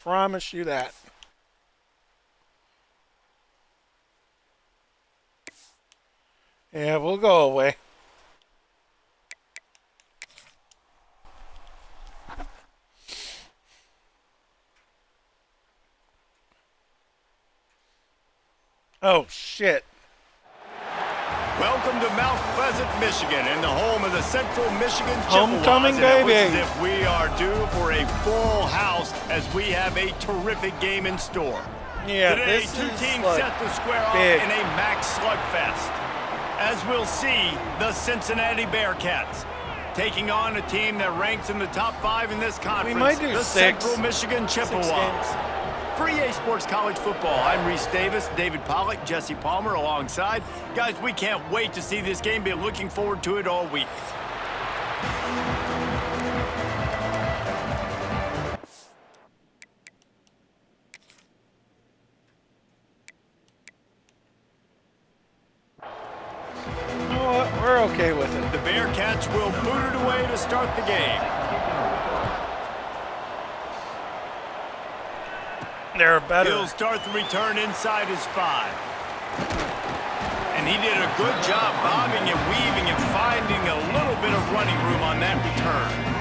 Promise you that. Yeah, we'll go away. Oh, shit. Welcome to Mount Pleasant, Michigan, and the home of the Central Michigan Homecoming, Chippewas. baby. It looks as if we are due for a full house as we have a terrific game in store. Yeah, Today, this two is teams like set to square off big. in a MAC slugfest. As we'll see, the Cincinnati Bearcats taking on a team that ranks in the top 5 in this conference, might do the 6. Central Michigan Chippewas. games. For EA Sports College Football, I'm Reese Davis, David Pollack, Jesse Palmer alongside. Guys, we can't wait to see this game. Been looking forward to it all week. You know what? We're okay with it. The Bearcats will boot it away to start the game. They're better. He'll start the return inside his 5. And he did a good job bobbing and weaving and finding a little bit of running room on that return.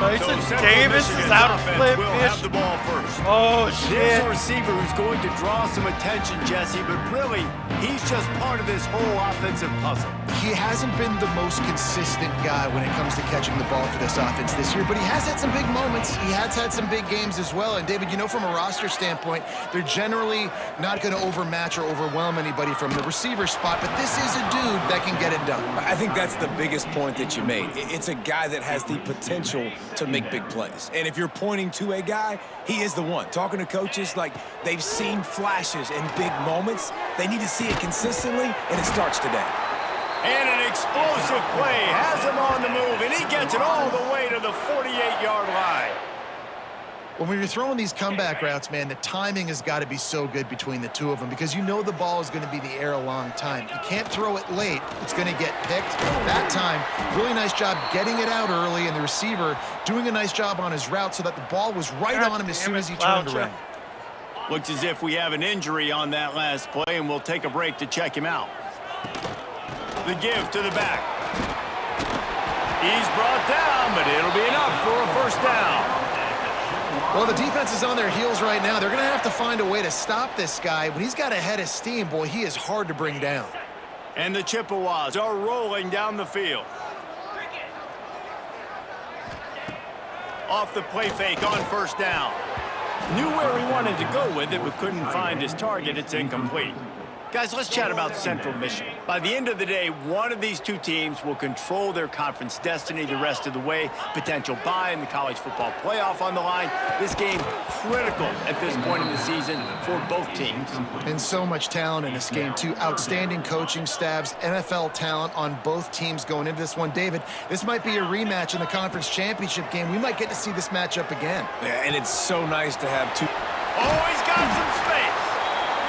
Mason Central Davis Michigan's is out of offense flip will have the ball first. Oh, There's shit. a receiver who's going to draw some attention, Jesse, but really, he's just part of this whole offensive puzzle. He hasn't been the most consistent guy when it comes to catching the ball for this offense this year, but he has had some big moments. He has had some big games as well. And, David, you know, from a roster standpoint, they're generally not going to overmatch or overwhelm anybody from the receiver spot, but this is a dude that can get it done. I think that's the biggest point that you made. It's a guy that has the potential to make big plays. And if you're pointing to a guy, he is the one. Talking to coaches, like, they've seen flashes and big moments. They need to see it consistently, and it starts today. And an explosive play has him on the move, and he gets it all the way to the 48-yard line. When you're throwing these comeback routes, man, the timing has got to be so good between the two of them because you know the ball is going to be in the air a long time. You can't throw it late. It's going to get picked. That time, really nice job getting it out early, and the receiver doing a nice job on his route so that the ball was right on him as soon as he turned around. Looks as if we have an injury on that last play, and we'll take a break to check him out. The give to the back. He's brought down, but it'll be enough for a first down. Well, the defense is on their heels right now. They're going to have to find a way to stop this guy. When he's got a head of steam, boy, he is hard to bring down. And the Chippewas are rolling down the field. Off the play fake on first down. Knew where he wanted to go with it, but couldn't find his target. It's incomplete. Guys, let's chat about Central Michigan. By the end of the day, one of these two teams will control their conference destiny the rest of the way. Potential bye in the college football playoff on the line. This game critical at this point in the season for both teams. And so much talent in this game, too. Outstanding coaching staffs, NFL talent on both teams going into this one. David, this might be a rematch in the conference championship game. We might get to see this matchup again. Yeah, and it's so nice to have two. Oh, he's got some space.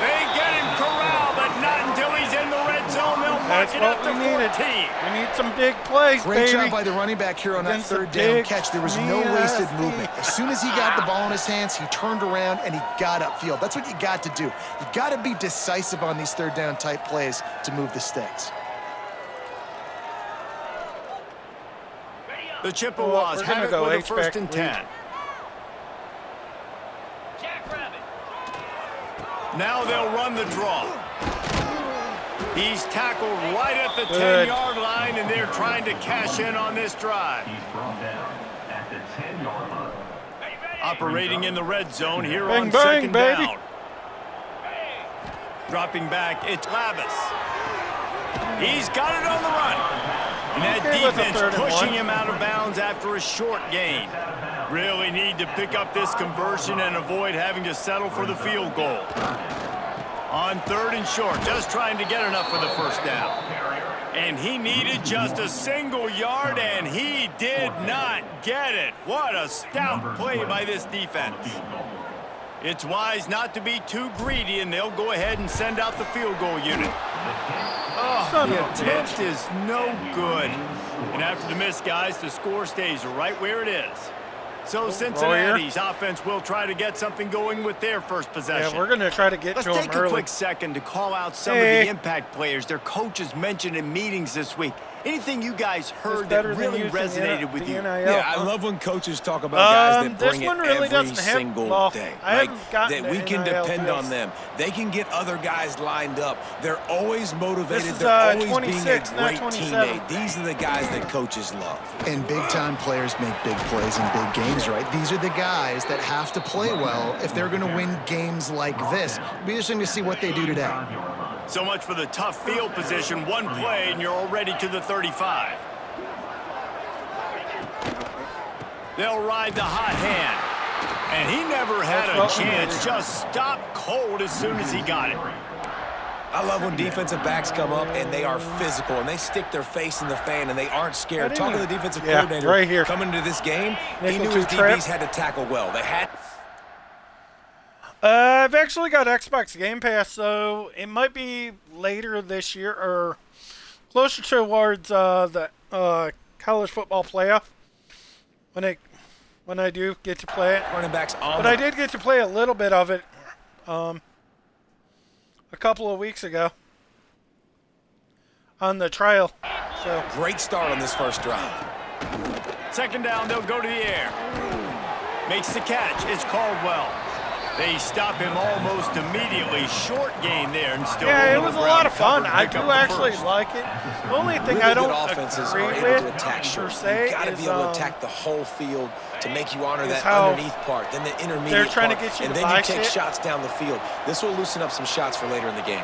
They get him corralled, but not until he's in the red zone. They'll mark That's it what up to we needed. 14. We need some big plays, Great baby. job by the running back here on that Against the third down big catch. There was no wasted movement. As soon as he got the ball in his hands, he turned around and he got upfield. That's what you got to do. You got to be decisive on these third down type plays to move the sticks. The Chippewas We're have gonna it go with a H-back first and lead. 10. Now they'll run the draw. He's tackled right at the 10-yard line, and they're trying to cash in on this drive. Operating in the red zone here Bang, on bang, second baby. down. Dropping back, it's Lavis. He's got it on the run. And that Okay with the defense 3rd and 1. pushing him out of bounds after a short gain. Really need to pick up this conversion and avoid having to settle for the field goal. On 3rd and short, just trying to get enough for the first down. And he needed just a single yard, and he did not get it. What a stout play by this defense. It's wise not to be too greedy, and they'll go ahead and send out the field goal unit. Oh, the attempt is no good. And after the miss, guys, the score stays right where it is. So Cincinnati's offense will try to get something going with their first possession. Yeah, we're going to try to get Let's to them take early. a quick second to call out some of the impact players their coaches mentioned in meetings this week. Anything you guys heard that really resonated with you? Yeah, I love when coaches talk about guys that bring it every single day. That we can depend on them. They can get other guys lined up. They're always motivated. They're always being a great teammate. These are the guys that coaches love. And big-time players make big plays in big games, right? These are the guys that have to play well if they're going to win games like this. It'll be interesting to see what they do today. So much for the tough field position. One play, and you're already to the 35. They'll ride the hot hand. And he never had a chance. Just stopped cold as soon as he got it. I love when defensive backs come up and they are physical and they stick their face in the fan and they aren't scared. Talking to the defensive coordinator right here. Coming into this game, he knew his DBs had to tackle well. They had. I've actually got Xbox Game Pass, so it might be later this year or closer towards the college football playoff when I do get to play it. Running backs on. But I did get to play a little bit of it a couple of weeks ago on the trial. So great start on this first drive. Second down, they'll go to the air. Makes the catch. It's Caldwell. They stop him almost immediately. Short gain there and still. Yeah, it was a lot of fun. I do actually like it. The only thing really I don't offenses agree are able with to attack per short. se You got to is be able to attack the whole field to make you honor that how underneath part, then the intermediate they're trying part, to get you and to then you buy take shit. shots down the field. This will loosen up some shots for later in the game.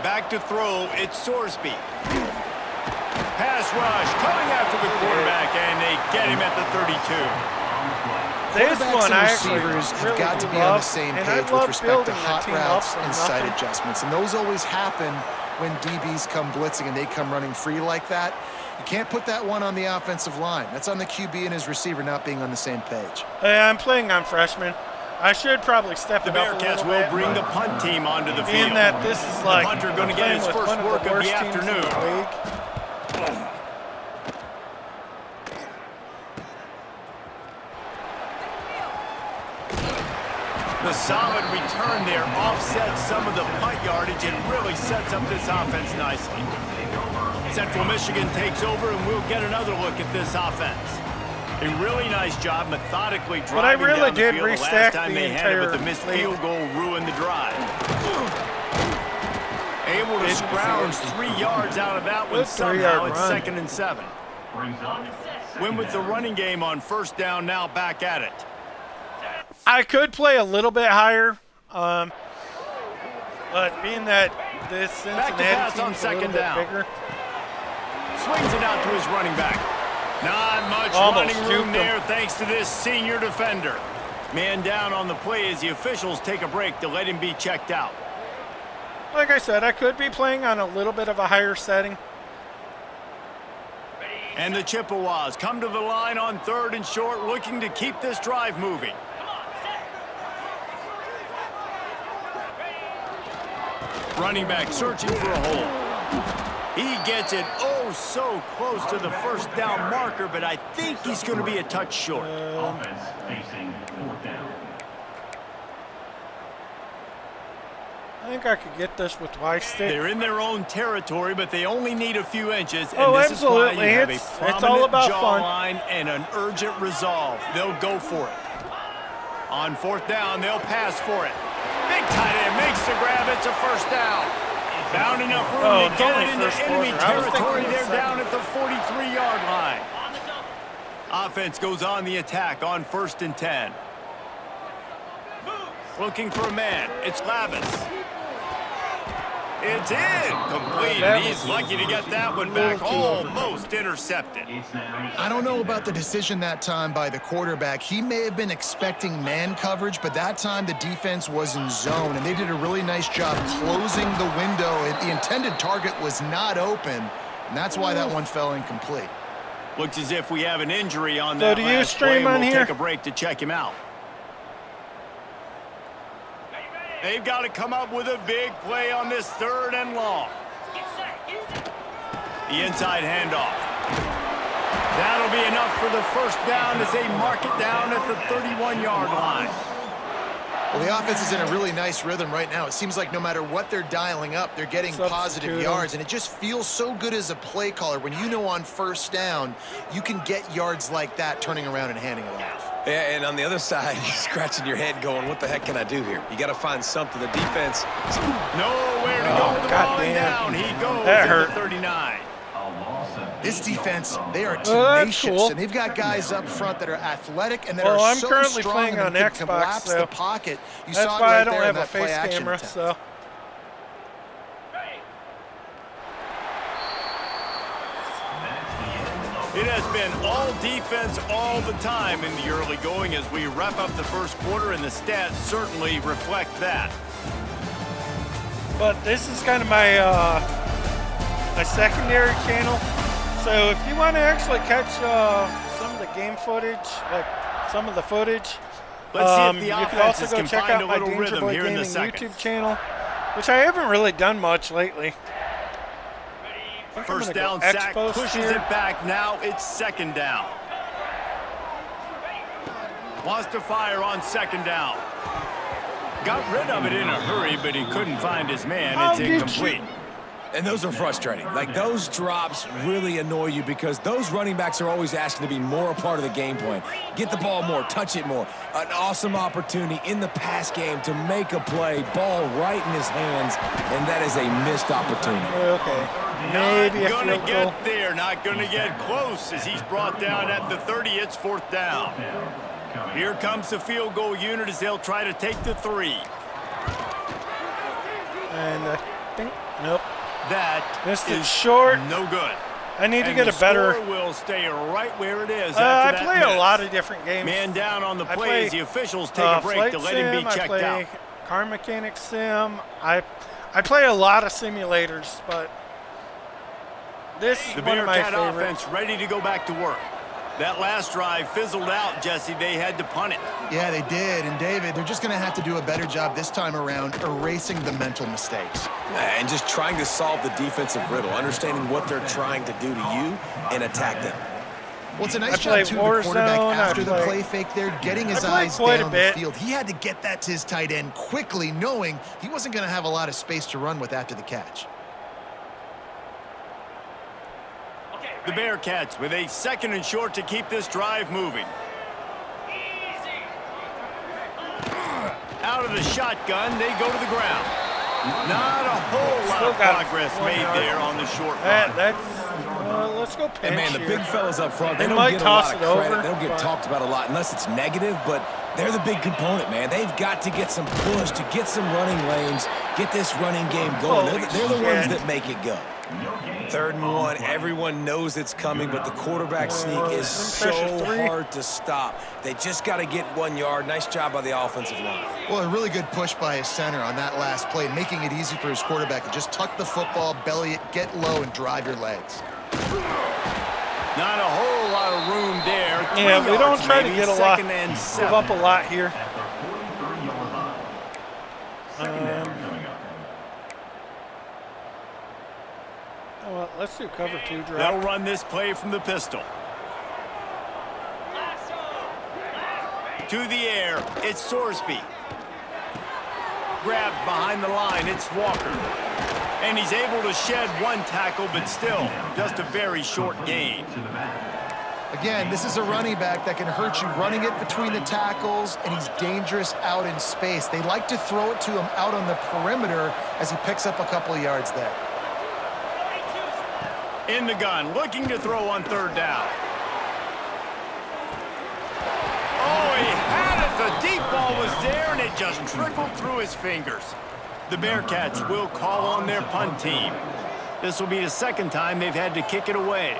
Back to throw, it's Sorsby. Pass rush, coming after the quarterback, and they get him at the 32. This Quarterbacks one and I actually receivers have really got to be love, on the same and page I love with respect to building the hot team routes up from and sight nothing. adjustments. And those always happen when DBs come blitzing and they come running free like that. You can't put that one on the offensive line. That's on the QB and his receiver not being on the same page. I'm playing on freshman. I should probably step The it up a Bearcats little will bit, bring but the punt team onto the being field. that this is like the punter going to get his playing with first one work the of the worst teams in afternoon. the league. The solid return there offsets some of the punt yardage and really sets up this offense nicely. Central Michigan takes over, and we'll get another look at this offense. A really nice job methodically driving really down the did field. The restack last time the they had it, but the entire missed league. field goal ruined the drive. Able to scrounge 3 yards out of that one. Good Somehow 3-yard it's run. 2nd and 7. Win with the running game on first down, now back at it. I could play a little bit higher, but being that this Back to Cincinnati pass on team's a little second bit down. bigger, Swings it out to his running back. Not much Almost running room juked him. there thanks to this senior defender. Man down on the play as the officials take a break to let him be checked out. like I said, I could be playing on a little bit of a higher setting. And the Chippewas come to the line on 3rd and short, looking to keep this drive moving. Running back searching for a hole. He gets it oh so close to the first down marker, but I think he's going to be a touch short. Offense facing 4th down. I think I could get this with Y-stick. They're in their own territory, but they only need a few inches. And Oh, this is why absolutely. you have It's a prominent all about fun. jawline and an urgent resolve. They'll go for it. On 4th down, they'll pass for it. Big tight end makes the grab. It's a first down. Found enough room Oh, to it's get only it into first enemy quarter. I was territory. thinking They're second. down at the 43-yard line. Offense goes on the attack on 1st and 10. Looking for a man. It's Lavis. It's in. Complete. And he's lucky to get that one back. Almost intercepted. I don't know about the decision that time by the quarterback. He may have been expecting man coverage, but that time the defense was in zone, and they did a really nice job closing the window. The intended target was not open, and that's why that one fell incomplete. Looks as if we have an injury on So that do you last stream play. on We'll here? take a break to check him out. They've got to come up with a big play on this 3rd and long. The inside handoff. That'll be enough for the first down as they mark it down at the 31-yard line. Well, the offense is in a really nice rhythm right now. It seems like no matter what they're dialing up, they're getting positive yards, and it just feels so good as a play caller when you know on first down you can get yards like that turning around and handing it off. Yeah, and on the other side, you're scratching your head going, what the heck can I do here? You got to find something. The defense. Nowhere to go with the ball and down. He goes at the 39. This defense, they are tenacious, and they've got guys up front that are athletic and that are I'm so currently strong playing on and can Xbox, collapse so the pocket. You that's saw it why right I don't there in have a that play face action camera. attempt. So It has been all defense all the time in the early going as we wrap up the first quarter, and the stats certainly reflect that. but this is kind of my my secondary channel. So if you want to actually catch some of the game footage, like some of the footage, Let's see if the you can offense also can go check find out a my little Danger rhythm Boy here in the Gaming second. YouTube channel, which I haven't really done much lately. First down sack pushes it back. Now it's second down. Wants to fire on second down. Got rid of it in a hurry, but he couldn't find his man. It's incomplete. And those are frustrating. Like, those drops really annoy you because those running backs are always asking to be more a part of the game plan. Get the ball more, touch it more. An awesome opportunity in the pass game to make a play, ball right in his hands, and that is a missed opportunity. Okay. Maybe not gonna get there, not gonna get close as he's brought down at the 30. It's fourth down. Here comes the field goal unit as they'll try to take the 3. And I think, nope. That Missed it is short. no good. I need to And get the a better. score will stay right where it is. I after that play miss. a lot of different games. Man down on the I play play, as the officials take a break Flight to let him be Sim, checked I play out. Car Mechanic Sim. I play a lot of simulators, but this is The one of my Bearcat favorites. offense ready to go back to work. That last drive fizzled out, Jesse. They had to punt it. Yeah, they did. And, David, they're just going to have to do a better job this time around erasing the mental mistakes. And just trying to solve the defensive riddle, understanding what they're trying to do to you and attack them. Well, it's a nice I play job, too, of the quarterback Warzone, after the play fake there, getting his eyes quite a down the bit. field. He had to get that to his tight end quickly, knowing he wasn't going to have a lot of space to run with after the catch. The Bearcats with a second and short to keep this drive moving. Out of the shotgun, they go to the ground. Not a whole lot of progress made there on the short run. Let's go pinch And, man, the here. big fellas up front, they They don't might get a lot toss of it credit. over, They don't get but- talked about a lot unless it's negative, but they're the big component, man. They've got to get some push, to get some running lanes, get this running game going. They're the ones that make it go. 3rd and 1, everyone knows it's coming, but the quarterback sneak is so hard to stop. They just got to get 1 yard. Nice job by the offensive line. Well, a really good push by his center on that last play, making it easy for his quarterback to just tuck the football, belly it, get low, and drive your legs. Not a whole lot of room there. Yeah, 3 we don't yards try to maybe, get a lot, second and give 7. up a lot here. Well, let's do cover 2 drop. They'll run this play from the pistol. To the air, it's Sorsby. Grabbed behind the line, it's Walker. And he's able to shed 1 tackle, but still, just a very short gain. Again, this is a running back that can hurt you running it between the tackles, and he's dangerous out in space. They like to throw it to him out on the perimeter as he picks up a couple of yards there. In the gun, looking to throw on 3rd down. Oh, he had it. The deep ball was there, and it just trickled through his fingers. The Bearcats will call on their punt team. This will be the 2nd time they've had to kick it away.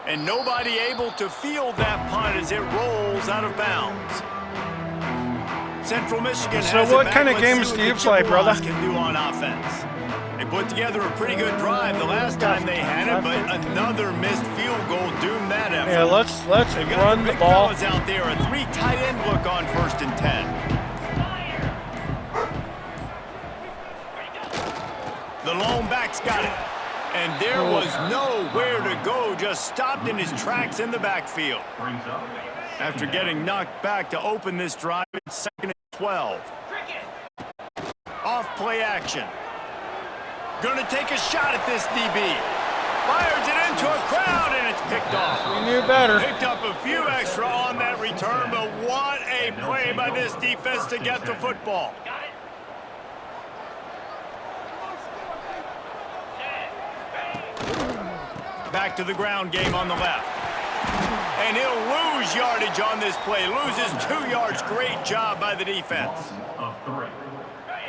And nobody able to field that punt as it rolls out of bounds. Central Michigan So has what it back. kind of Let's games see what do you the play, brother? Chippewas can do on offense. They put together a pretty good drive the last time they had it, but another missed field goal doomed that effort. Yeah, let's They got run the the big ball. fellas out there, a 3 tight end look on 1st and 10. The lone back's got it. And there was nowhere to go, just stopped in his tracks in the backfield. After getting knocked back to open this drive, it's 2nd and 12. Off play action. Gonna take a shot at this DB. Fires it into a crowd, and it's picked off. We knew better. Picked up a few extra on that return, but what a play by this defense to get the football. Back to the ground game on the left. And he'll lose yardage on this play. Loses 2 yards. Great job by the defense.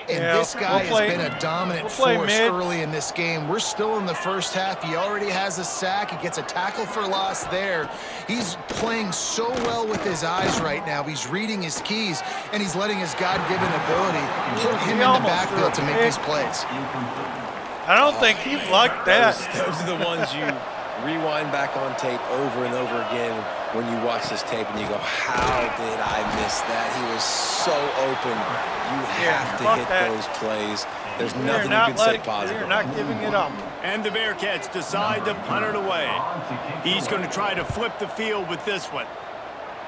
And this guy has been a dominant force early in this game. We're still in the first half. He already has a sack. He gets a tackle for loss there. He's playing so well with his eyes right now. He's reading his keys, and he's letting his God-given ability put him in the backfield to make these plays. I don't think he liked that. Those are the ones you rewind back on tape over and over again when you watch this tape and you go, how did I miss that? He was so open. You have to hit those plays. There's nothing you can say positive. You're not giving it up. And the Bearcats decide to punt it away. He's going to try to flip the field with this one.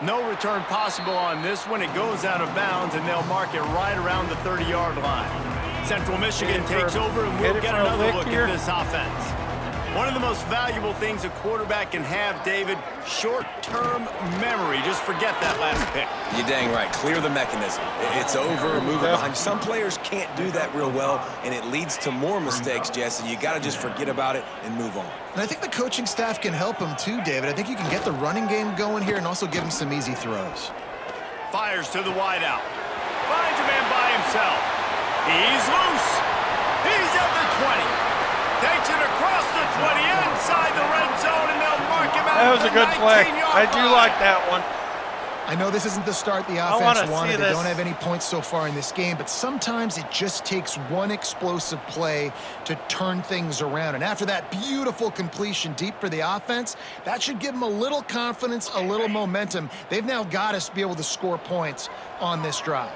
No return possible on this one. It goes out of bounds, and they'll mark it right around the 30-yard line. Central Michigan takes over, and we'll get another look at this offense. One of the most valuable things a quarterback can have, David, short-term memory. Just forget that last pick. You're dang right. Clear the mechanism. It's over, move it behind. Some players can't do that real well, and it leads to more mistakes, Jesse. You got to just forget about it and move on. And I think the coaching staff can help him too, David. I think you can get the running game going here and also give him some easy throws. Fires to the wideout. Finds a man by himself. He's loose. He's at the 20. Takes it across the 20, inside the red zone, and they'll mark him out. That was a good play. I do like that one. I know this isn't the start the offense wanted. They don't have any points so far in this game, but sometimes it just takes one explosive play to turn things around. And after that beautiful completion deep for the offense, that should give them a little confidence, a little momentum. They've now got to be able to score points on this drive.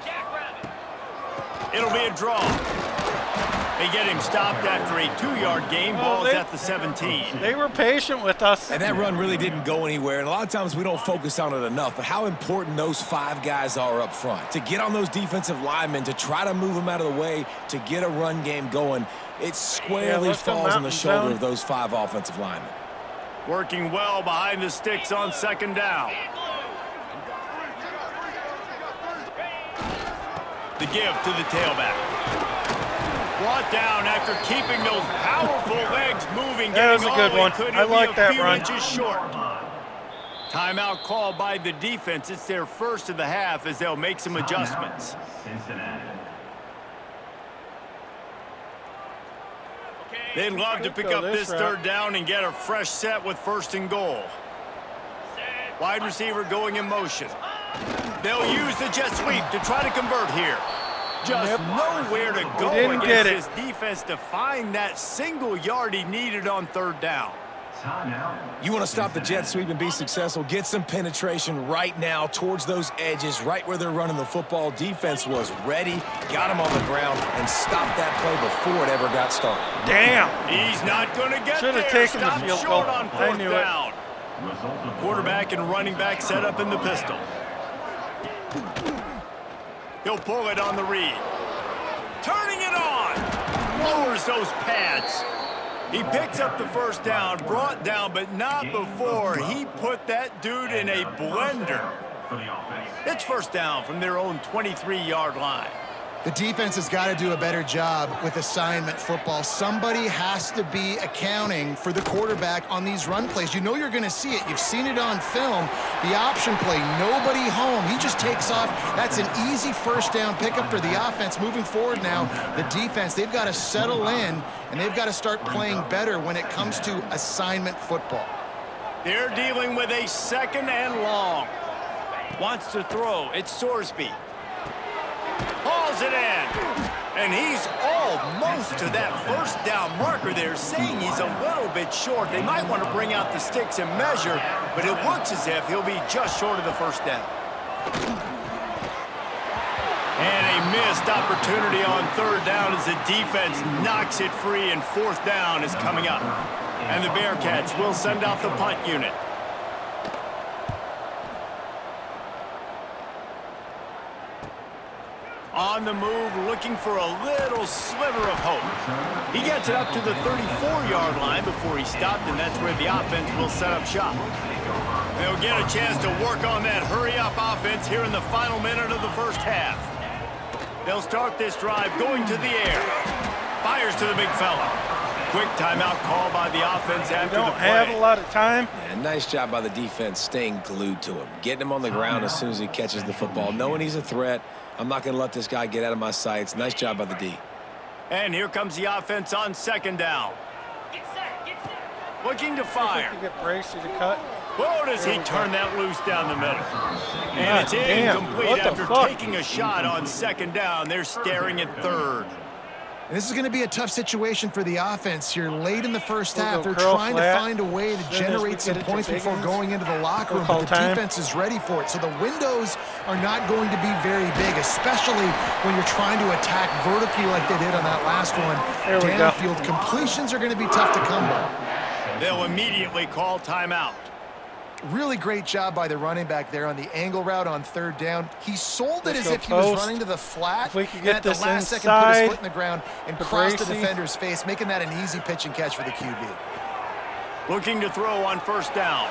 It'll be a draw. They get him stopped after a 2-yard gain. Ball's at the 17. They were patient with us. And that run really didn't go anywhere. And a lot of times we don't focus on it enough. But how important those 5 guys are up front. To get on those defensive linemen, to try to move them out of the way, to get a run game going, it squarely falls on the shoulder of those 5 offensive linemen. Working well behind the sticks on 2nd down. The give to the tailback. Brought down after keeping those powerful legs moving. That was a good one. I like that run. Inches short. Timeout called by the defense. It's their first of the half as they'll make some adjustments. They'd love to pick up this 3rd down and get a fresh set with 1st and goal. Wide receiver going in motion. They'll use the jet sweep to try to convert here. Just nowhere to go against this defense to find that single yard he needed on 3rd down. You want to stop the jet sweep and be successful, get some penetration right now towards those edges, right where they're running the football. Defense was ready, got him on the ground, and stopped that play before it ever got started. Damn. He's not going to get Should have there. taken the field short goal. on 4th I knew down. Quarterback and running back set up in the pistol. He'll pull it on the read. Turning it on. Lowers those pads. He picks up the 1st down, brought down, but not before he put that dude in a blender. It's 1st down from their own 23-yard line. The defense has got to do a better job with assignment football. Somebody has to be accounting for the quarterback on these run plays. You know you're going to see it. You've seen it on film. The option play, nobody home. He just takes off. That's an easy 1st down pickup for the offense. Moving forward now, the defense, they've got to settle in, and they've got to start playing better when it comes to assignment football. They're dealing with a 2nd and long. Wants to throw. It's Sorsby. Hauls it in, and he's almost to that 1st down marker there, saying he's a little bit short. They might want to bring out the sticks and measure, but it looks as if he'll be just short of the 1st down. And a missed opportunity on third down as the defense knocks it free, and fourth down is coming up. And the Bearcats will send out the punt unit. On the move, looking for a little sliver of hope. He gets it up to the 34-yard line before he stopped, and that's where the offense will set up shop. They'll get a chance to work on that hurry-up offense here in the final minute of the first half. They'll start this drive going to the air. Fires to the big fella. Quick timeout call by the offense after the play. Don't have a lot of time. Yeah, nice job by the defense staying glued to him. Getting him on the ground as soon as he catches the football. Knowing he's a threat. I'm not going to let this guy get out of my sights. Nice job by the D. And here comes the offense on second down. Looking to fire. To get Bracey to cut. Whoa, does he turn that loose down the middle. And it's damn. incomplete after fuck? taking a shot on second down. They're staring at third. This is going to be a tough situation for the offense here late in the first half. They're curl trying flat. to find a way to generate some points before going into the locker room, but the defense is ready for it. So the windows are not going to be very big, especially when you're trying to attack vertically like they did on that last one. There we go. Downfield completions are going to be tough to come by. They'll immediately call timeout. Really great job by the running back there on the angle route on third down. He sold it Let's as go if he was post. running to the flat. If we could and get at the this last second put his inside foot in the ground and to cross the Bracey. defender's face, making that an easy pitch and catch for the QB. Looking to throw on first down.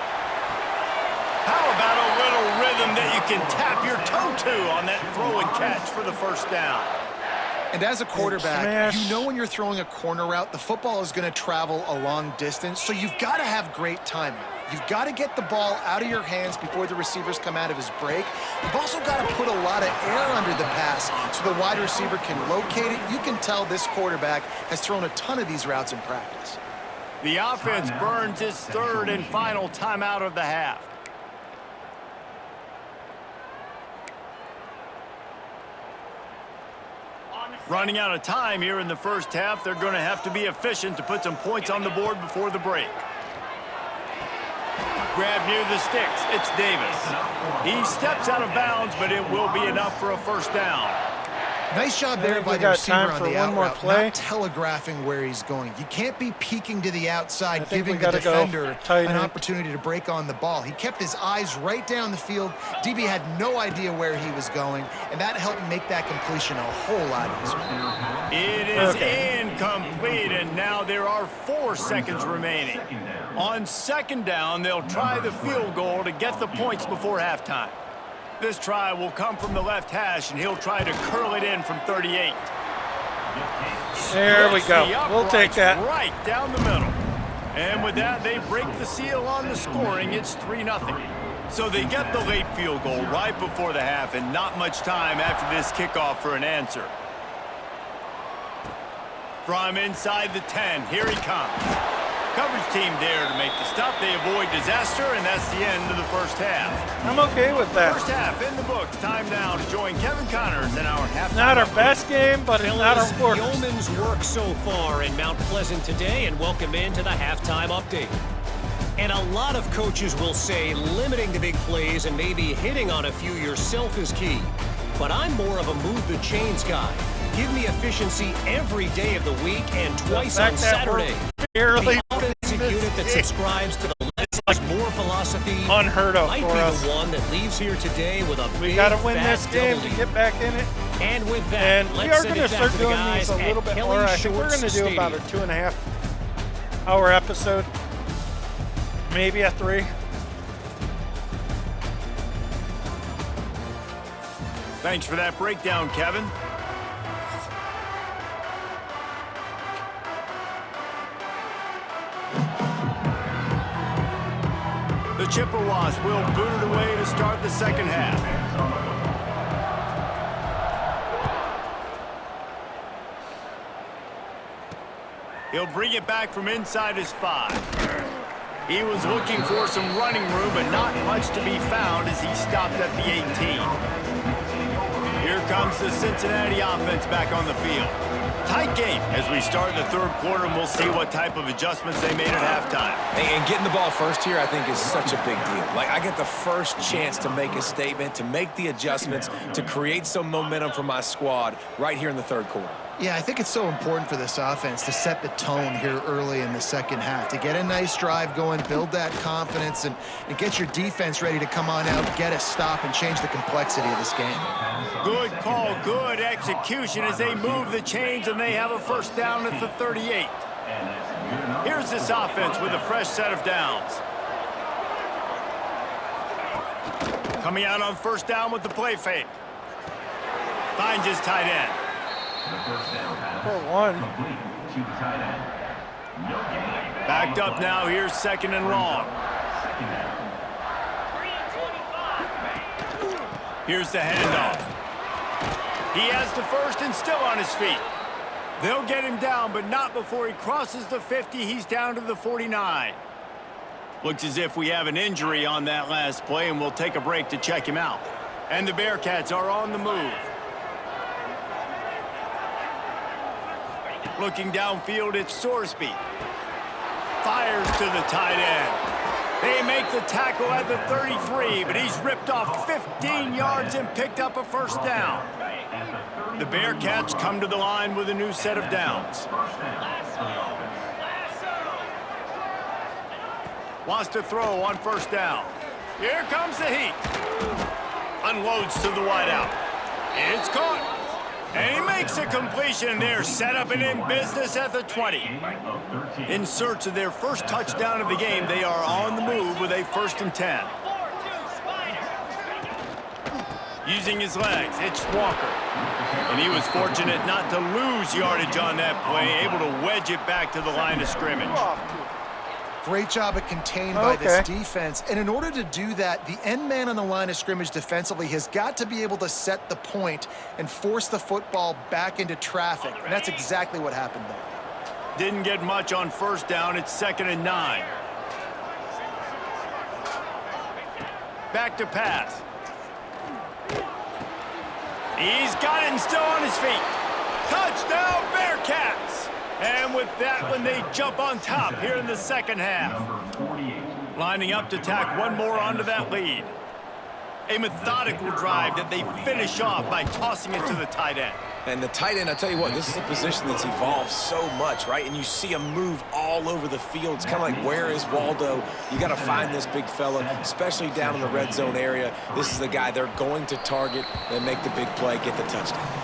How about a little rhythm that you can tap your toe to on that throw and catch for the first down? And as a quarterback, Smash. you know when you're throwing a corner route, the football is going to travel a long distance, so you've got to have great timing. You've got to get the ball out of your hands before the receivers come out of his break. You've also got to put a lot of air under the pass so the wide receiver can locate it. You can tell this quarterback has thrown a ton of these routes in practice. The offense burns its third and final timeout of the half. Running out of time here in the first half, they're going to have to be efficient to put some points on the board before the break. Grab near the sticks. It's Davis. He steps out of bounds, but it will be enough for a first down. Nice job there by we the got receiver time on for the one out more route, play. not telegraphing where he's going. You can't be peeking to the outside, I think giving we the gotta go defender tight an end. opportunity to break on the ball. He kept his eyes right down the field. DB had no idea where he was going, and that helped make that completion a whole lot easier. It is incomplete, and now there are 4 seconds remaining. On second down, they'll try the field goal to get the points before halftime. This try will come from the left hash, and he'll try to curl it in from 38. There we go. The We'll take uprights that. right down the middle. And with that, they break the seal on the scoring. It's 3-0. So they get the late field goal right before the half, and not much time after this kickoff for an answer. From inside the 10, here he comes. Coverage team there to make the stop. They avoid disaster, and that's the end of the first half. I'm okay with that. First half in the books. Time now to join Kevin Connors in our halftime. Not our best game, but it's not our Fellas, worst. yeoman's work so far in Mount Pleasant today, and welcome into the halftime update. And a lot of coaches will say limiting the big plays and maybe hitting on a few yourself is key. But I'm more of a move the chains guy. Give me efficiency every day of the week and twice on Saturday. Barely The offensive unit that subscribes to the less is more philosophy unheard of might for be us. the one that leaves here today with a We big got to win fat this game double to lead. get back in it. And with that, And we let's are send going to it back start to the doing guys these a little at bit Kelly more. I think we're Shorts going to do about a Stadium. 2.5-hour episode. Maybe a 3. Thanks for that breakdown, Kevin. The Chippewas will boot it away to start the second half. He'll bring it back from inside his 5. He was looking for some running room, but not much to be found as he stopped at the 18. Here comes the Cincinnati offense back on the field. Tight game as we start the third quarter, and we'll see what type of adjustments they made at halftime. And getting the ball first here, I think, is such a big deal. Like, I get the first chance to make a statement, to make the adjustments, to create some momentum for my squad right here in the third quarter. Yeah, I think it's so important for this offense to set the tone here early in the second half, to get a nice drive going, build that confidence, and get your defense ready to come on out, get a stop, and change the complexity of this game. Good call, good execution as they move the chains, and they have a first down at the 38. Here's this offense with a fresh set of downs. Coming out on first down with the play fake. Finds his tight end. For one. Backed up now. Here's second and long. Here's the handoff. He has the first and still on his feet. They'll get him down, but not before he crosses the 50. He's down to the 49. Looks as if we have an injury on that last play, and we'll take a break to check him out. And the Bearcats are on the move. Looking downfield, it's Sorsby. Fires to the tight end. They make the tackle at the 33, but he's ripped off 15 yards and picked up a first down. The Bearcats come to the line with a new set of downs. Wants to throw on first down. Here comes the heat. Unloads to the wideout. It's caught. And he makes a completion there, set up and in business at the 20. In search of their first touchdown of the game, they are on the move with a first and 10. Using his legs, it's Walker. And he was fortunate not to lose yardage on that play, able to wedge it back to the line of scrimmage. Great job at contained by this defense. And in order to do that, the end man on the line of scrimmage defensively has got to be able to set the point and force the football back into traffic. And that's exactly what happened there. Didn't get much on first down. It's second and 9. Back to pass. He's got it and still on his feet. Touchdown, Bearcats! And with that one, they jump on top here in the second half. Lining up to tack one more onto that lead. A methodical drive that they finish off by tossing it to the tight end. And the tight end, I tell you what, this is a position that's evolved so much, right? And you see him move all over the field. It's kind of like, where is Waldo? You got to find this big fella, especially down in the red zone area. This is the guy they're going to target and make the big play, get the touchdown.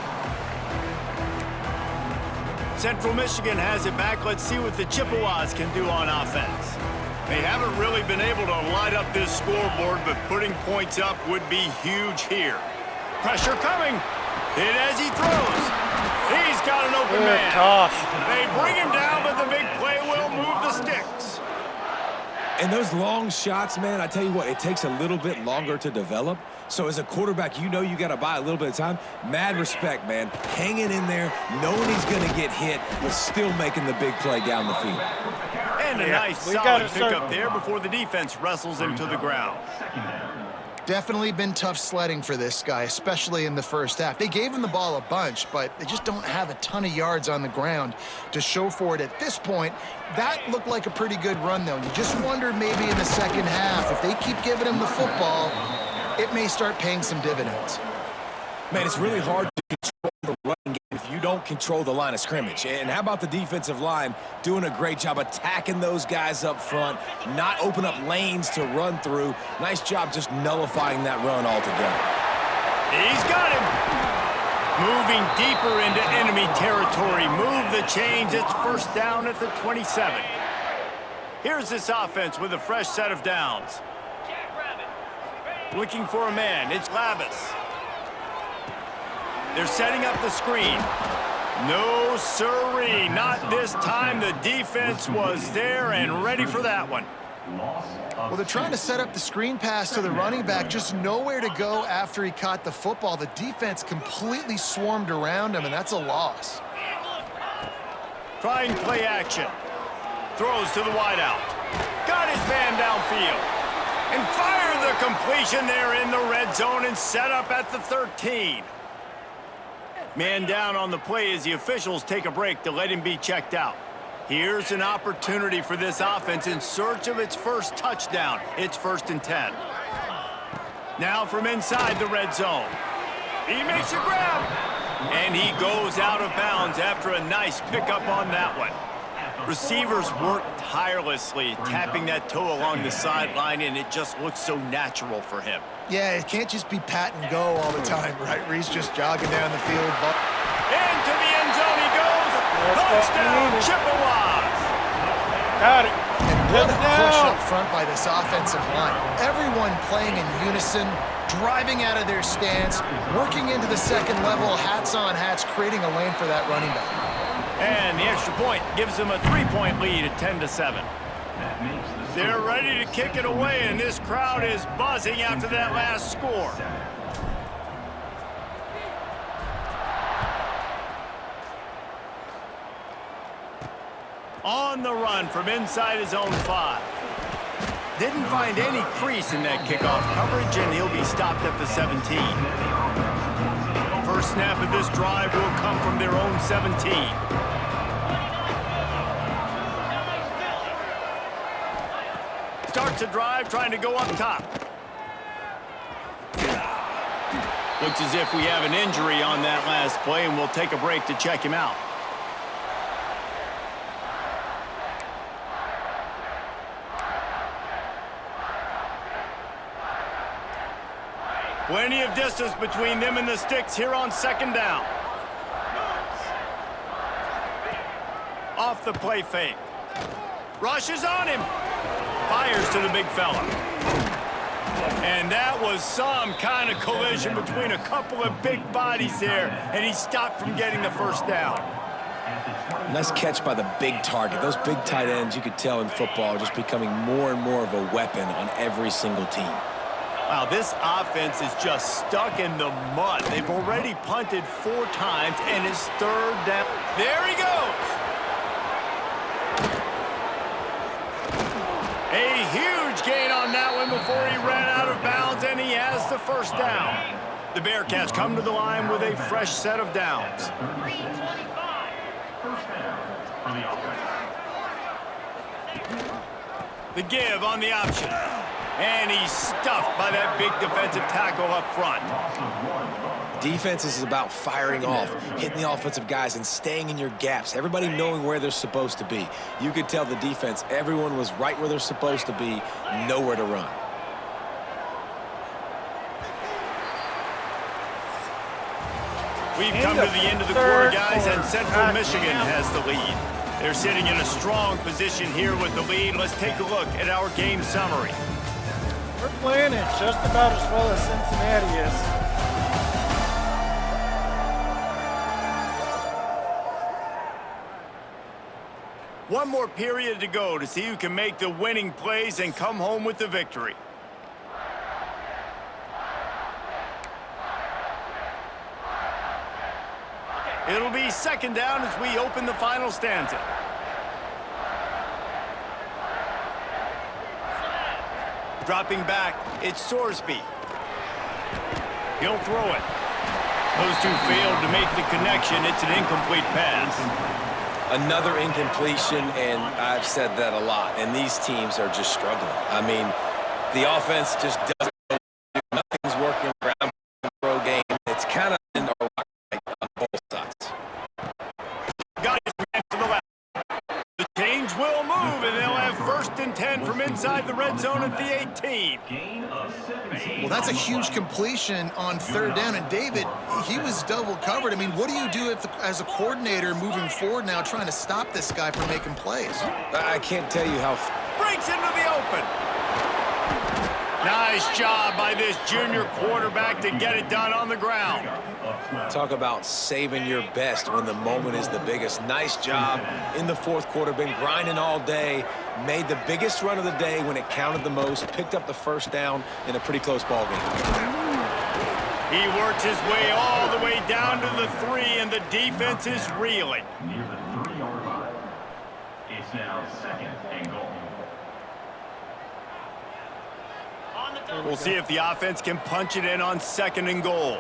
Central Michigan has it back. Let's see what the Chippewas can do on offense. They haven't really been able to light up this scoreboard, but putting points up would be huge here. Pressure coming. Hit as he throws. He's got an open man. Toss. They bring him down, but the big play will move the sticks. And those long shots, man, I tell you what, it takes a little bit longer to develop. So as a quarterback, you know you got to buy a little bit of time. Mad respect, man. Hanging in there, knowing he's going to get hit, but still making the big play down the field. And a nice solid pickup there before the defense wrestles him to the ground. Definitely been tough sledding for this guy, especially in the first half. They gave him the ball a bunch, but they just don't have a ton of yards on the ground to show for it at this point. That looked like a pretty good run, though. You just wonder maybe in the second half, if they keep giving him the football, it may start paying some dividends. Man, it's really hard to control the running game if you don't control the line of scrimmage. And how about the defensive line doing a great job attacking those guys up front, not open up lanes to run through. Nice job just nullifying that run altogether. He's got him. Moving deeper into enemy territory. Move the chains. It's first down at the 27. Here's this offense with a fresh set of downs. Looking for a man. It's Lavis. They're setting up the screen. No siree, not this time. The defense was there and ready for that one. Well, they're trying to set up the screen pass to the running back, just nowhere to go after he caught the football. The defense completely swarmed around him, and that's a loss. Trying play action. Throws to the wideout. Got his man downfield. And fire the completion there in the red zone and set up at the 13. Man down on the play as the officials take a break to let him be checked out. Here's an opportunity for this offense in search of its first touchdown. It's 1st and 10. Now from inside the red zone. He makes a grab. And he goes out of bounds after a nice pickup on that one. Receivers work tirelessly, tapping that toe along the sideline, and it just looks so natural for him. Yeah, it can't just be pat and go all the time, right? Reese just jogging down the field. Into the end zone he goes. Touchdown, Chippewas. Got it. And what a push Touchdown. up front by this offensive line. Everyone playing in unison, driving out of their stance, working into the second level, hats on hats, creating a lane for that running back. And the extra point gives them a 3-point lead at 10-7. They're ready to kick it away, and this crowd is buzzing after that last score. On the run from inside his own 5. Didn't find any crease in that kickoff coverage, and he'll be stopped at the 17. First snap of this drive will come from their own 17. Starts a drive trying to go up top. Looks as if we have an injury on that last play, and we'll take a break to check him out. Plenty of distance between them and the sticks here on 2nd down. Off the play fake. Rushes on him. Fires to the big fella. And that was some kind of collision between a couple of big bodies there, and he stopped from getting the first down. Nice catch by the big target. Those big tight ends, you could tell in football, are just becoming more and more of a weapon on every single team. Wow, this offense is just stuck in the mud. They've already punted 4 times, and it's 3rd down. There he goes. A huge gain on that one before he ran out of bounds, and he has the first down. The Bearcats come to the line with a fresh set of downs. The give on the option. And he's stuffed by that big defensive tackle up front. Defense is about firing off, hitting the offensive guys, and staying in your gaps. Everybody knowing where they're supposed to be. You could tell the defense, everyone was right where they're supposed to be, nowhere to run. We've come to the end of the quarter, guys, and Central Michigan has the lead. They're sitting in a strong position here with the lead. Let's take a look at our game summary. We're playing it just about as well as Cincinnati is. One more period to go to see who can make the winning plays and come home with the victory. It'll be 2nd down as we open the final stanza. Dropping back, it's Sorsby. He'll throw it. Those two failed to make the connection. It's an incomplete pass. Another incompletion, and I've said that a lot, and these teams are just struggling. I mean, the offense just doesn't know. Nothing's working around the throw game. It's kind of in our rock on both sides. Got his man to the left. The change will move, and they'll have 1st and 10 from inside the red zone at the 18. Well, that's a huge completion on 3rd down. And David, he was double covered. I mean, what do you do if, as a coordinator moving forward now, trying to stop this guy from making plays? I can't tell you how... Breaks into the open. Nice job by this junior quarterback to get it done on the ground. Talk about saving your best when the moment is the biggest. Nice job in the 4th quarter. Been grinding all day. Made the biggest run of the day when it counted the most. Picked up the 1st down in a pretty close ball game. He works his way all the way down to the 3, and the defense is reeling. Near the 3-yard line. It's now 2nd and goal. We'll see if the offense can punch it in on 2nd and goal.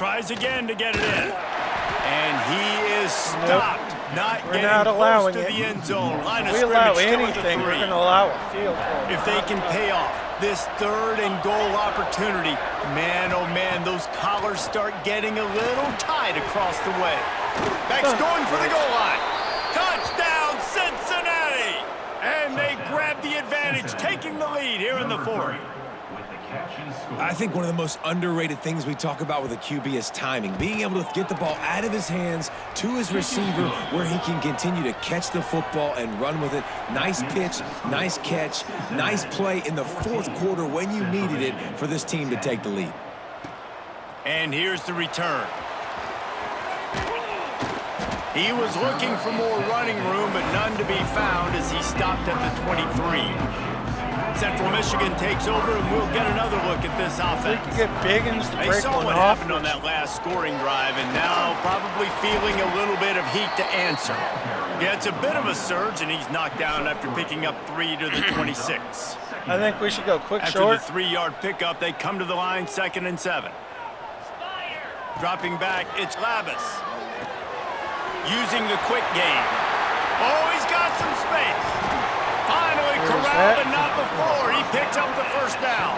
Tries again to get it in. And he is stopped. Not We're getting not close allowing to it. the end zone. Line of If we allow scrimmage still at the anything, we're 3. going to allow a field goal. If they can pay off this 3rd and goal opportunity, man, oh man, those collars start getting a little tight across the way. Beck's going for the goal line. Touchdown, Cincinnati! And they grab the advantage, taking the lead here in the 4th. I think one of the most underrated things we talk about with a QB is timing. Being able to get the ball out of his hands to his receiver where he can continue to catch the football and run with it. Nice pitch, nice catch, nice play in the 4th quarter when you needed it for this team to take the lead. And here's the return. He was looking for more running room, but none to be found as he stopped at the 23. Central Michigan takes over, and we'll get another look at this offense. We can get Biggins to They break saw one what off. happened on that last scoring drive, and now probably feeling a little bit of heat to answer. Yeah, it's a bit of a surge, and he's knocked down after picking up 3 to the 26. I think we should go quick After short. the 3-yard pickup, they come to the line, 2nd and 7. Dropping back, it's Labus. Using the quick game. Oh, he's got some space. Finally corralled, but not before. He picks up the 1st down.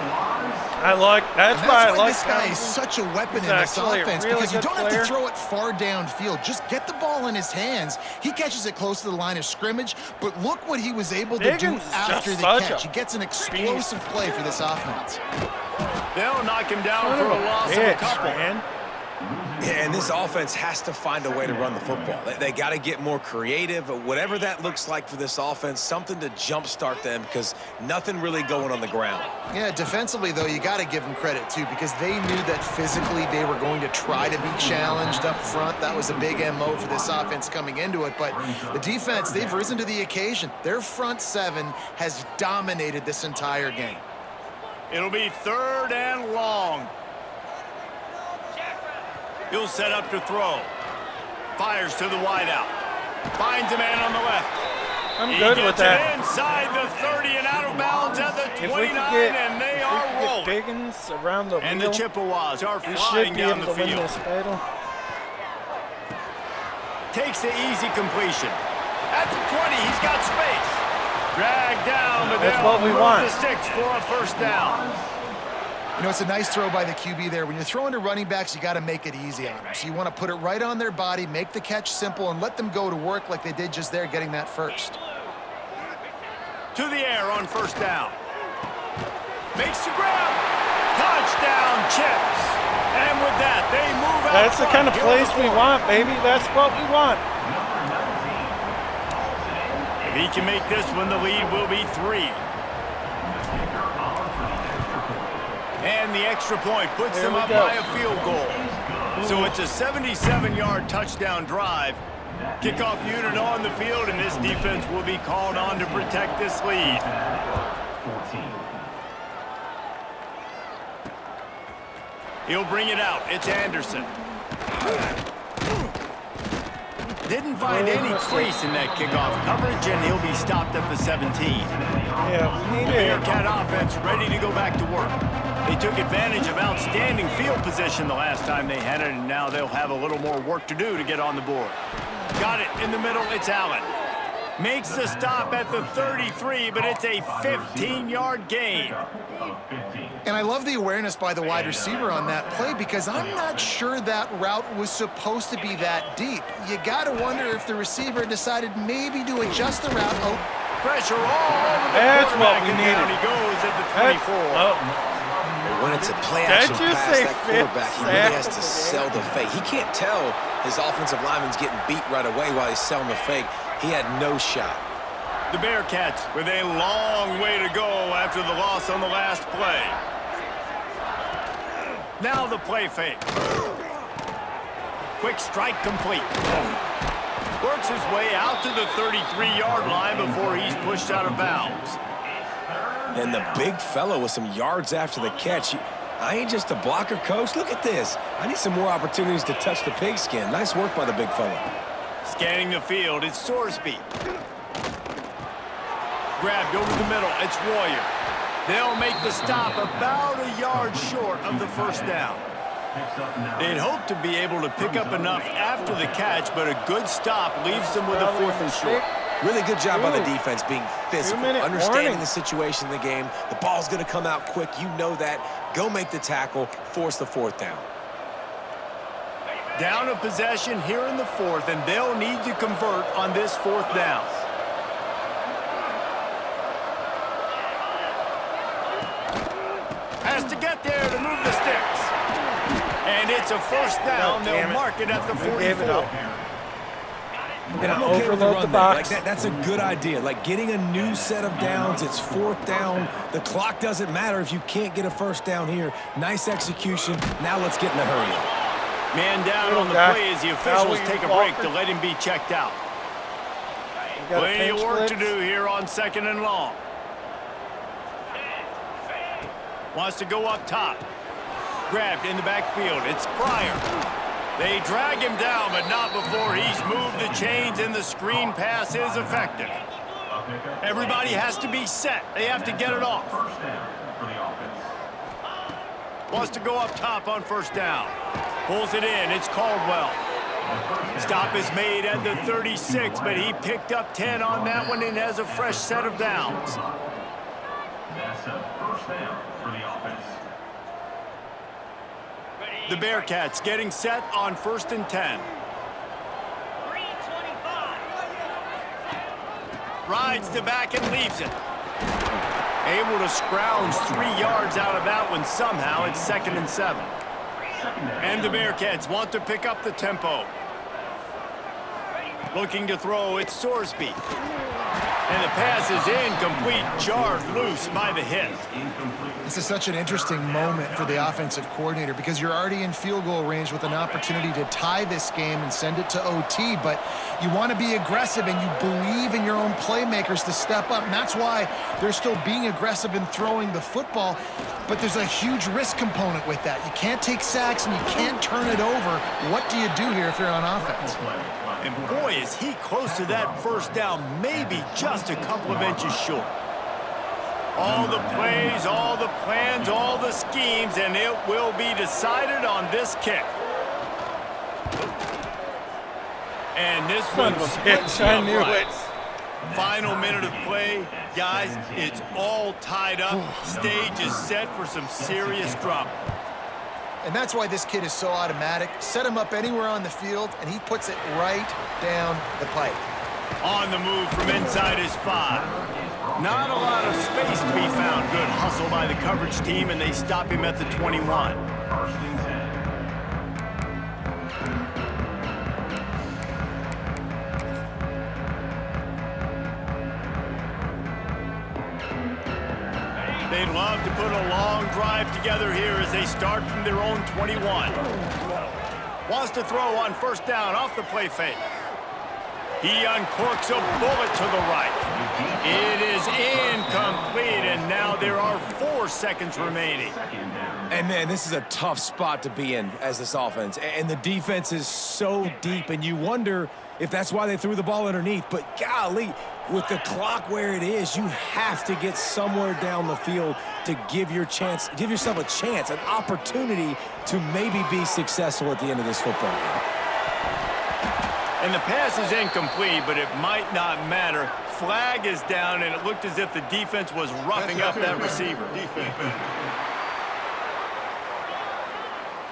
That's why I like this guy is Townsend. such a weapon He's in this actually a offense really because you good don't have player. to throw it far downfield. Just get the ball in his hands. He catches it close to the line of scrimmage, but look what he was able to do Biggins is after just the such catch. a He gets an explosive play for this offense. They'll knock him down Son for of a loss of a bitch, couple. man. Yeah, and this offense has to find a way to run the football. They got to get more creative, whatever that looks like for this offense, something to jumpstart them because nothing really going on the ground. Yeah, defensively, though, you got to give them credit, too, because they knew that physically they were going to try to be challenged up front. That was a big MO for this offense coming into it. But the defense, they've risen to the occasion. Their front 7 has dominated this entire game. It'll be 3rd and long. He'll set up to throw. Fires to the wideout. Finds a man on the left. I'm good with that. He gets it inside the 30 and out of bounds at the 29, and they are rolling. Biggins around the And wheel, the Chippewas are we flying should be down able the to win field. this battle. Takes the easy completion. At the 20, he's got space. Dragged down, but That's they'll what we move want. the sticks for a 1st down. You know, it's a nice throw by the QB there. When you're throwing to running backs, you got to make it easy on them. So you want to put it right on their body, make the catch simple, and let them go to work like they did just there, getting that 1st. To the air on 1st down. Makes the grab. Touchdown, Chips. And with that, they move out. That's the kind of plays we want, baby. That's what we want. If he can make this one, the lead will be 3. And the extra point puts There them we up go. by a field goal. So it's a 77-yard touchdown drive. Kickoff unit on the field, and this defense will be called on to protect this lead. 14. He'll bring it out. It's Anderson. Didn't find any crease in that kickoff coverage, and he'll be stopped at the 17. Yeah, we need it. Bearcat offense ready to go back to work. They took advantage of outstanding field position the last time they had it, and now they'll have a little more work to do to get on the board. Got it in the middle. It's Allen. Makes the stop at the 33, but it's a 15-yard gain. And I love the awareness by the wide receiver on that play because I'm not sure that route was supposed to be that deep. You got to wonder if the receiver decided maybe to adjust the route. Oh, Pressure all over the That's what quarterback, we and needed. down he goes at the 24. When it's a play-action Did you pass, say that quarterback, he really has to fifth? sell the fake. He can't tell his offensive lineman's getting beat right away while he's selling the fake. He had no shot. The Bearcats with a long way to go after the loss on the last play. Now the play fake. Quick strike complete. Works his way out to the 33-yard line before he's pushed out of bounds. And the big fella with some yards after the catch. I ain't just a blocker, coach. Look at this. I need some more opportunities to touch the pigskin. Nice work by the big fella. Scanning the field, it's Sorsby. Grabbed over the middle, it's Royer. They'll make the stop about a yard short of the 1st down. They'd hope to be able to pick up enough after the catch, but a good stop leaves them with a 4th and short. Really good job by the defense being physical, 2-minute understanding warning. the situation in the game. The ball's going to come out quick. You know that. Go make the tackle, force the 4th down. Down a possession here in the 4th, and they'll need to convert on this 4th down. Has to get there to move the sticks. And it's a 1st down. They'll mark it at the 44. And I'm okay with the Overload run the there. box. Like that's a good idea. Like getting a new set of downs. It's 4th down. The clock doesn't matter if you can't get a 1st down here. Nice execution. Now let's get in a hurry. Man down on the play as the officials take a break to let him be checked out. Plenty of work to do here on 2nd and long. Wants to go up top. Grabbed in the backfield. It's Pryor. They drag him down, but not before he's moved the chains, and the screen pass is effective. Everybody has to be set. They have to get it off. Wants to go up top on 1st down. Pulls it in. It's Caldwell. Stop is made at the 36, but he picked up 10 on that one and has a fresh set of downs. That's a 1st down for the offense. The Bearcats getting set on 1st and 10. Rides the back and leaves it. Able to scrounge 3 yards out of that one somehow. It's 2nd and 7. And the Bearcats want to pick up the tempo. Looking to throw, it's Sorsby. And the pass is incomplete, jarred loose by the hit. This is such an interesting moment for the offensive coordinator because you're already in field goal range with an opportunity to tie this game and send it to OT, but you want to be aggressive and you believe in your own playmakers to step up, and that's why they're still being aggressive in throwing the football, but there's a huge risk component with that. You can't take sacks and you can't turn it over. What do you do here if you're on offense? And boy, is he close to that 1st down, maybe just a couple of inches short. All the plays, all the plans, all the schemes, and it will be decided on this kick. And this one's bitch, I knew it. Final minute of play. Guys, it's all tied up. Stage is set for some serious drama. And that's why this kid is so automatic. Set him up anywhere on the field, and he puts it right down the pipe. On the move from inside his 5. Not a lot of space to be found. Good hustle by the coverage team, and they stop him at the 21. 1st and 10. They'd love to put a long drive together here as they start from their own 21. Wants to throw on 1st down off the play fake. He uncorks a bullet to the right. It is incomplete, and now there are 4 seconds remaining. And, man, this is a tough spot to be in as this offense. And the defense is so deep, and you wonder if that's why they threw the ball underneath. But, golly, with the clock where it is, you have to get somewhere down the field to give yourself a chance, an opportunity to maybe be successful at the end of this football game. And the pass is incomplete, but it might not matter. Flag is down, and it looked as if the defense was roughing up that receiver.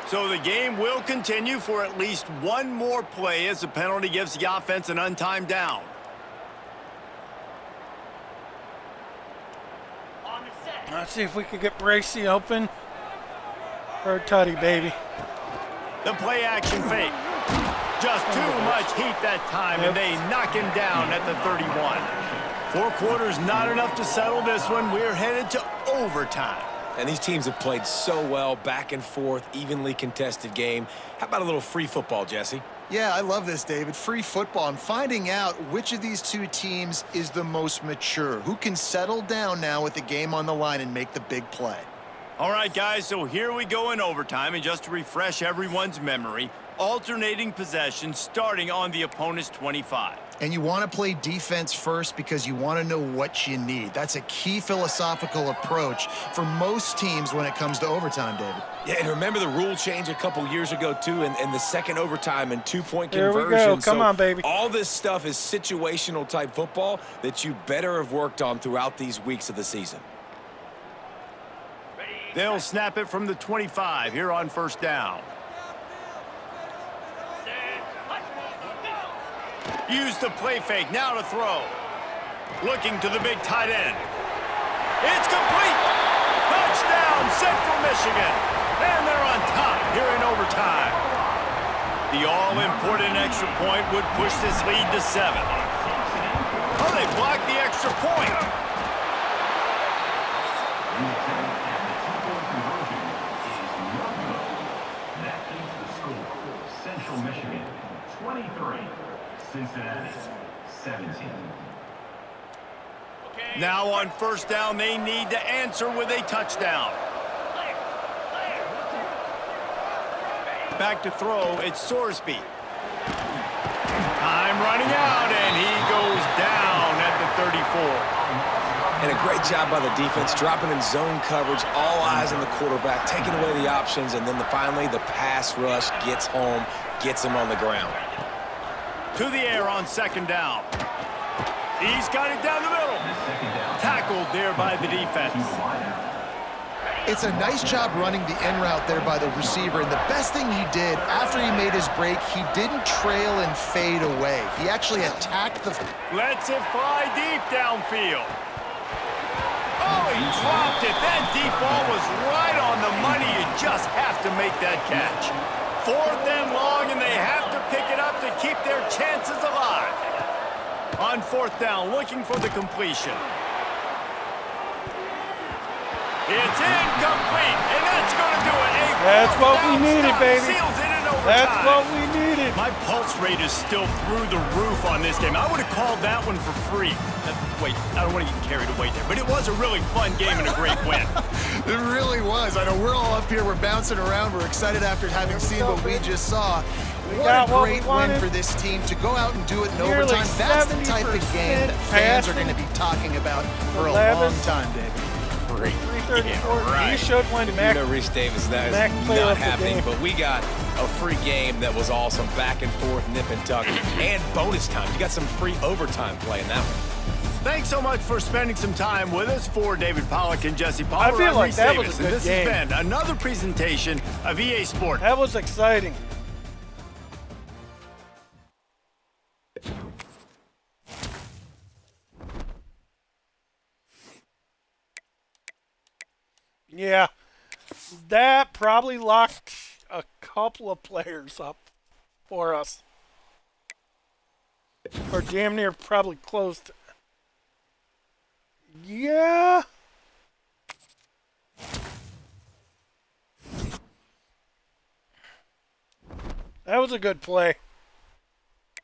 So the game will continue for at least one more play as the penalty gives the offense an untimed down. Let's see if we could get Bracey open for a tutty, baby. The play action fake. Just too much heat that time, and they knock him down at the 31. 4 quarters not enough to settle this one. We're headed to overtime. And these teams have played so well, back and forth, evenly contested game. How about a little free football, Jesse? Yeah, I love this, David. Free football and finding out which of these two teams is the most mature. Who can settle down now with the game on the line and make the big play? All right, guys, so here we go in overtime. And just to refresh everyone's memory, alternating possession starting on the opponent's 25. And you want to play defense first because you want to know what you need. That's a key philosophical approach for most teams when it comes to overtime, David. Yeah, and remember the rule change a couple years ago, too, and the second overtime and two-point There we conversion. go. Come on, baby. All this stuff is situational type football that you better have worked on throughout these weeks of the season. They'll snap it from the 25 here on first down. Use the play fake, now to throw. Looking to the big tight end. It's complete! Touchdown, Central Michigan! And they're on top here in overtime. The all-important extra point would push this lead to 7. Oh, they blocked the extra point. That keeps the score. Central Michigan, 23. Cincinnati, 17. Now on first down, they need to answer with a touchdown. Back to throw, it's Sorsby. Time running out, and he goes down at the 34. And a great job by the defense, dropping in zone coverage, all eyes on the quarterback, taking away the options, and then finally the pass rush gets home, gets him on the ground. To the air on second down. He's got it down the middle. Tackled there by the defense. It's a nice job running the in route there by the receiver, and the best thing he did after he made his break, he didn't trail and fade away. He actually attacked the... Lets it fly deep downfield. Oh, he dropped it. That deep ball was right on the money. You just have to make that catch. 4th and long, and they have to pick it up to keep their chances alive. On 4th down, looking for the completion. It's incomplete, and that's going to do it. That's what we needed, baby. Seals it in overtime. That's what we needed. My pulse rate is still through the roof on this game. I would have called that one for free. Wait, I don't want to get carried away there, but it was a really fun game and a great win. It really was. I know we're all up here, we're bouncing around, we're excited after having seen what we just saw. What a great win for this team to go out and do it in overtime. That's the type of game that fans are going to be talking about for a long time, David. Great. 334. right. He should win. Mac, You know, Reese Davis, that Mac is player not of the happening, game. but we got a free game that was awesome, back and forth, nip and tuck, and bonus time. You got some free overtime play in that one. Thanks so much for spending some time with us. For David Pollack and Jesse Palmer, I feel I'm like Reese that was Davis, a good and this game. has been another presentation of EA Sports. that was exciting. Yeah, that probably locked a couple of players up for us. Or damn near probably closed. Yeah. That was a good play.